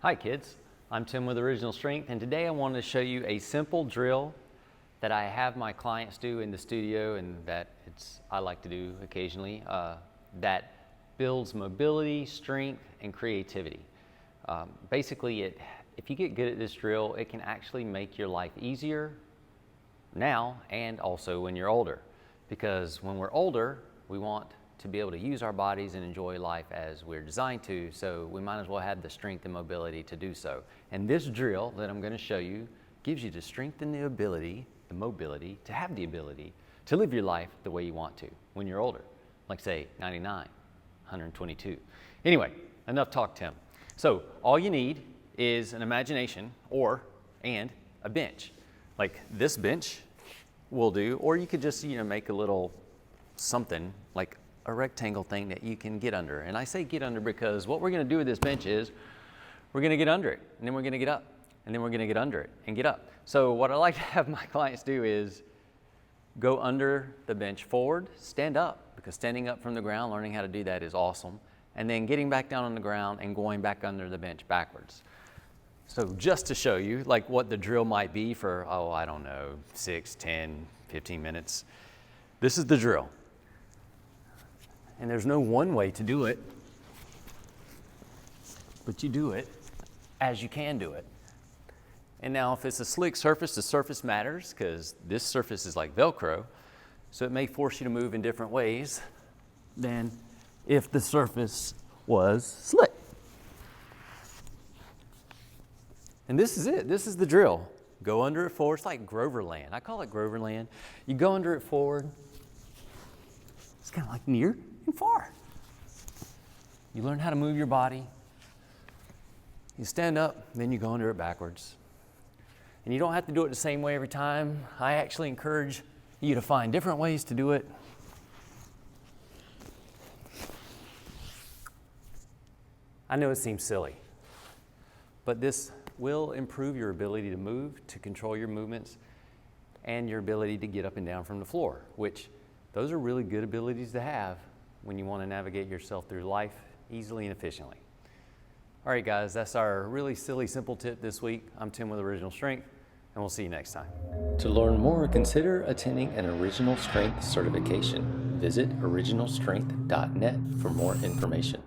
Hi kids, I'm Tim with Original Strength, and today I wanted to show you a simple drill that I have my clients do in the studio and that I like to do occasionally that builds mobility, strength, and creativity. Basically, if you get good at this drill, it can actually make your life easier now and also when you're older. Because when we're older, we want to be able to use our bodies and enjoy life as we're designed to, so we might as well have the strength and mobility to do so. And this drill that I'm going to show you gives you the strength and the ability, the mobility, to have the ability to live your life the way you want to when you're older, like say 99, 122. Anyway, enough talk, Tim. So all you need is an imagination and a bench. Like this bench will do, or you could just make a little something like a rectangle thing that you can get under. And I say get under because what we're going to do with this bench is we're going to get under it, and then we're going to get up, and then we're going to get under it and get up. So what I like to have my clients do is go under the bench forward, stand up, because standing up from the ground, learning how to do that is awesome, and then getting back down on the ground and going back under the bench backwards. So just to show you like what the drill might be for, I don't know, 6, 10, 15 minutes. This is the drill. And there's no one way to do it, but you do it as you can do it. And now if it's a slick surface, the surface matters because this surface is like Velcro, so it may force you to move in different ways than if the surface was slick. And this is it, this is the drill. Go under it forward, it's like Groverland. I call it Groverland. You go under it forward, it's kind of like near and far. You learn how to move your body. You stand up, then you go under it backwards. And you don't have to do it the same way every time. I actually encourage you to find different ways to do it. I know it seems silly, but this will improve your ability to move, to control your movements, and your ability to get up and down from the floor, which those are really good abilities to have when you want to navigate yourself through life easily and efficiently. All right, guys, that's our really silly, simple tip this week. I'm Tim with Original Strength, and we'll see you next time. To learn more, consider attending an Original Strength certification. Visit originalstrength.net for more information.